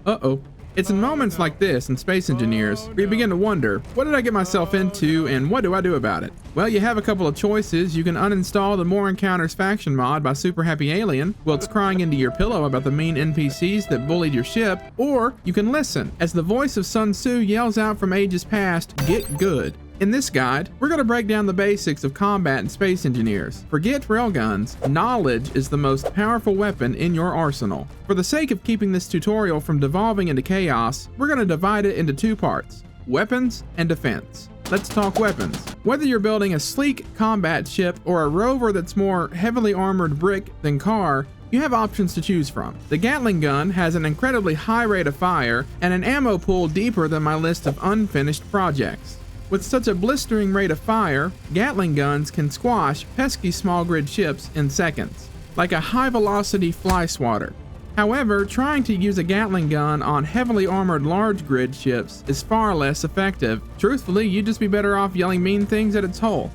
Uh-oh. It's in moments like this in Space Engineers where you begin to wonder, what did I get myself into and what do I do about it? Well, you have a couple of choices. You can uninstall the More Encounters faction mod by Super Happy Alien while it's crying into your pillow about the mean NPCs that bullied your ship, or you can listen as the voice of Sun Tzu yells out from ages past, "Get good." In this guide, we're going to break down the basics of combat in Space Engineers. Forget railguns, knowledge is the most powerful weapon in your arsenal. For the sake of keeping this tutorial from devolving into chaos, we're going to divide it into two parts, weapons and defense. Let's talk weapons. Whether you're building a sleek combat ship or a rover that's more heavily armored brick than car, you have options to choose from. The Gatling Gun has an incredibly high rate of fire and an ammo pool deeper than my list of unfinished projects. With such a blistering rate of fire, Gatling guns can squash pesky small grid ships in seconds, like a high-velocity fly swatter. However, trying to use a Gatling gun on heavily armored large grid ships is far less effective. Truthfully, you'd just be better off yelling mean things at its hull.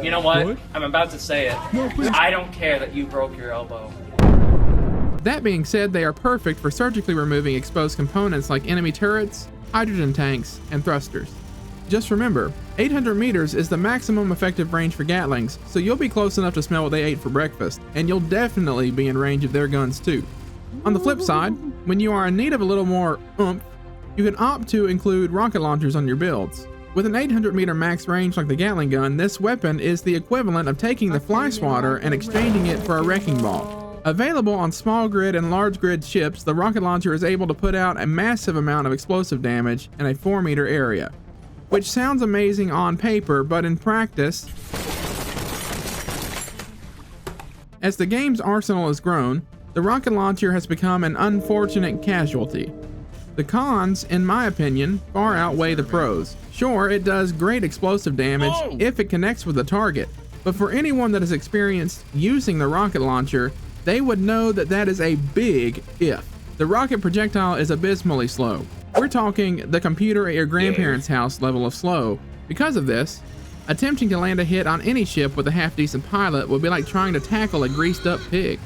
You know what? I'm about to say it. I don't care that you broke your elbow. That being said, they are perfect for surgically removing exposed components like enemy turrets, hydrogen tanks, and thrusters. Just remember, 800 meters is the maximum effective range for Gatlings, so you'll be close enough to smell what they ate for breakfast, and you'll definitely be in range of their guns too. On the flip side, when you are in need of a little more oomph, you can opt to include rocket launchers on your builds. With an 800 meter max range like the Gatling gun, this weapon is the equivalent of taking the fly swatter and exchanging it for a wrecking ball. Available on small grid and large grid ships, the rocket launcher is able to put out a massive amount of explosive damage in a 4-meter area. Which sounds amazing on paper, but in practice, as the game's arsenal has grown, the rocket launcher has become an unfortunate casualty. The cons, in my opinion, far outweigh the pros. Sure, it does great explosive damage if it connects with the target, but for anyone that has experienced using the rocket launcher, they would know that that is a big if. The rocket projectile is abysmally slow. We're talking the computer at your grandparents' house level of slow. Because of this, attempting to land a hit on any ship with a half-decent pilot would be like trying to tackle a greased-up pig.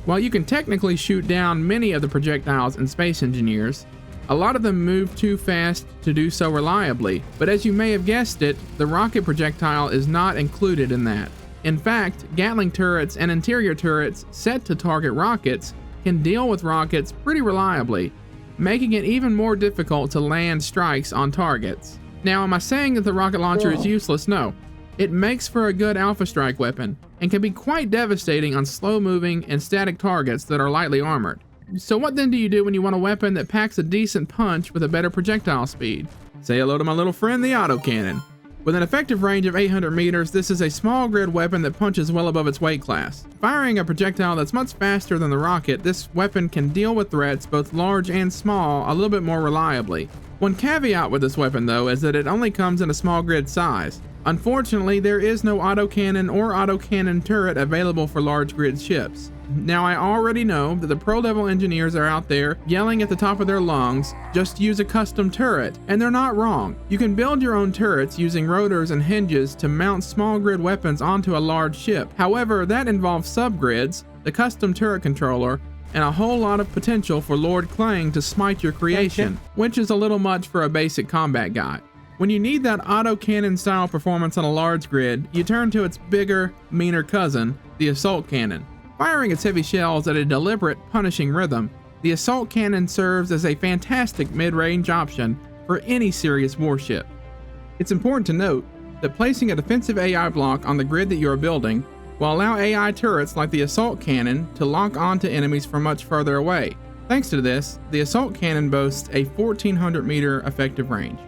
While you can technically shoot down many of the projectiles in Space Engineers, a lot of them move too fast to do so reliably, but as you may have guessed it, the rocket projectile is not included in that. In fact, Gatling turrets and interior turrets set to target rockets can deal with rockets pretty reliably, making it even more difficult to land strikes on targets. Now, am I saying that the rocket launcher is useless? No. It makes for a good alpha strike weapon, and can be quite devastating on slow-moving and static targets that are lightly armored. So what then do you do when you want a weapon that packs a decent punch with a better projectile speed? Say hello to my little friend, the Autocannon. With an effective range of 800 meters, this is a small grid weapon that punches well above its weight class. Firing a projectile that's much faster than the rocket, this weapon can deal with threats both large and small a little bit more reliably. One caveat with this weapon though is that it only comes in a small grid size. Unfortunately, there is no autocannon or autocannon turret available for large grid ships. Now, I already know that the pro-level engineers are out there yelling at the top of their lungs, just use a custom turret, and they're not wrong. You can build your own turrets using rotors and hinges to mount small grid weapons onto a large ship. However, that involves subgrids, the custom turret controller, and a whole lot of potential for Lord Clang to smite your creation, which is a little much for a basic combat guy. When you need that autocannon style performance on a large grid, you turn to its bigger, meaner cousin, the assault cannon. Firing its heavy shells at a deliberate, punishing rhythm, the assault cannon serves as a fantastic mid-range option for any serious warship. It's important to note that placing a defensive AI block on the grid that you are building will allow AI turrets like the assault cannon to lock onto enemies from much further away. Thanks to this, the assault cannon boasts a 1400 meter effective range.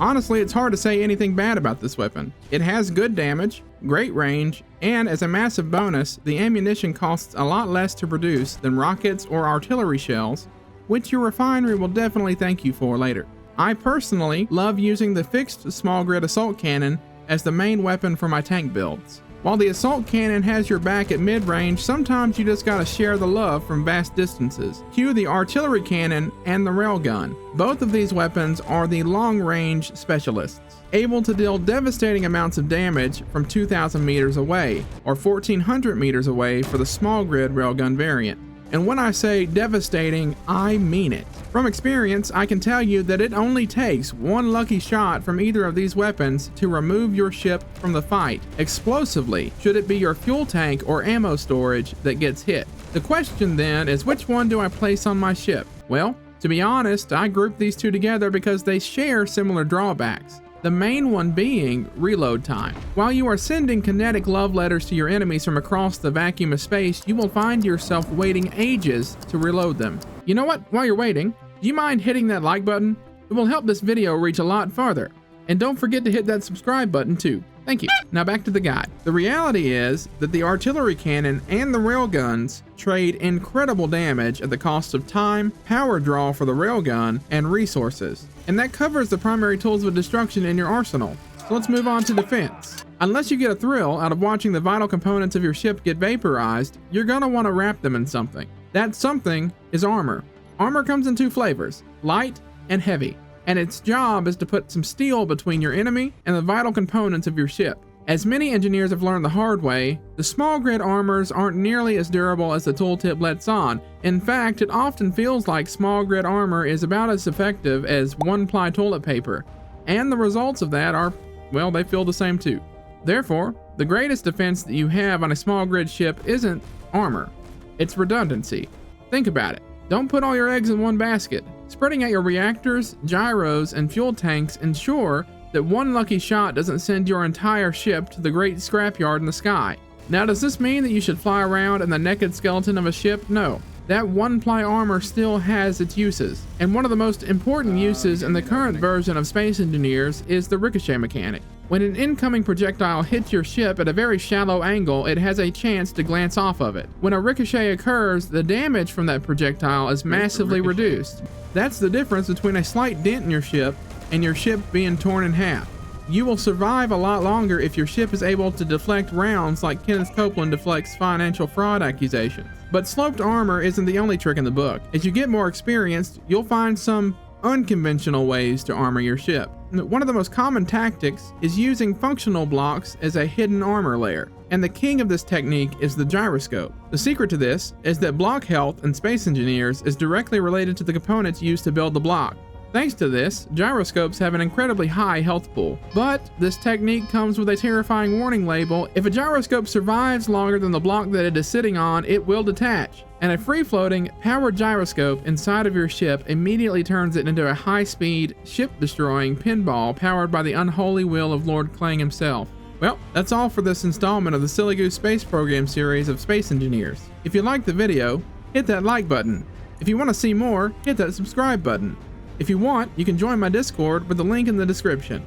Honestly, it's hard to say anything bad about this weapon. It has good damage, great range, and as a massive bonus, the ammunition costs a lot less to produce than rockets or artillery shells, which your refinery will definitely thank you for later. I personally love using the fixed small grid assault cannon as the main weapon for my tank builds. While the assault cannon has your back at mid-range, sometimes you just gotta share the love from vast distances. Cue the artillery cannon and the railgun. Both of these weapons are the long-range specialists, able to deal devastating amounts of damage from 2,000 meters away, or 1,400 meters away for the small grid railgun variant. And when I say devastating, I mean it. From experience, I can tell you that it only takes one lucky shot from either of these weapons to remove your ship from the fight explosively, should it be your fuel tank or ammo storage that gets hit. The question then is, which one do I place on my ship? Well, to be honest, I grouped these two together because they share similar drawbacks. The main one being reload time. While you are sending kinetic love letters to your enemies from across the vacuum of space, you will find yourself waiting ages to reload them. You know what? While you're waiting, do you mind hitting that like button? It will help this video reach a lot farther. And don't forget to hit that subscribe button too. Thank you. Now back to the guide. The reality is that the artillery cannon and the railguns trade incredible damage at the cost of time, power draw for the railgun, and resources. And that covers the primary tools of destruction in your arsenal. So let's move on to defense. Unless you get a thrill out of watching the vital components of your ship get vaporized, you're gonna want to wrap them in something. That something is armor. Armor comes in two flavors, light and heavy. And its job is to put some steel between your enemy and the vital components of your ship. As many engineers have learned the hard way, the small grid armors aren't nearly as durable as the tooltip lets on. In fact, it often feels like small grid armor is about as effective as one-ply toilet paper. And the results of that are, well, they feel the same too. Therefore, the greatest defense that you have on a small grid ship isn't armor, it's redundancy. Think about it. Don't put all your eggs in one basket. Spreading out your reactors, gyros, and fuel tanks ensure that one lucky shot doesn't send your entire ship to the great scrapyard in the sky. Now, does this mean that you should fly around in the naked skeleton of a ship? No. That one-ply armor still has its uses. And one of the most important uses in the current version of Space Engineers is the ricochet mechanic. When an incoming projectile hits your ship at a very shallow angle, it has a chance to glance off of it. When a ricochet occurs, the damage from that projectile is massively reduced. That's the difference between a slight dent in your ship and your ship being torn in half. You will survive a lot longer if your ship is able to deflect rounds like Kenneth Copeland deflects financial fraud accusations. But sloped armor isn't the only trick in the book. As you get more experienced, you'll find some unconventional ways to armor your ship. One of the most common tactics is using functional blocks as a hidden armor layer, and the king of this technique is the gyroscope. The secret to this is that block health in Space Engineers is directly related to the components used to build the block. Thanks to this, gyroscopes have an incredibly high health pool. But this technique comes with a terrifying warning label. If a gyroscope survives longer than the block that it is sitting on, it will detach. And a free-floating, powered gyroscope inside of your ship immediately turns it into a high-speed, ship-destroying pinball powered by the unholy will of Lord Clang himself. Well, that's all for this installment of the Silly Goose Space Program series of Space Engineers. If you liked the video, hit that like button. If you want to see more, hit that subscribe button. If you want, you can join my Discord with the link in the description.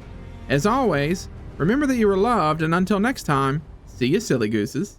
As always, remember that you are loved, and until next time, see you silly gooses.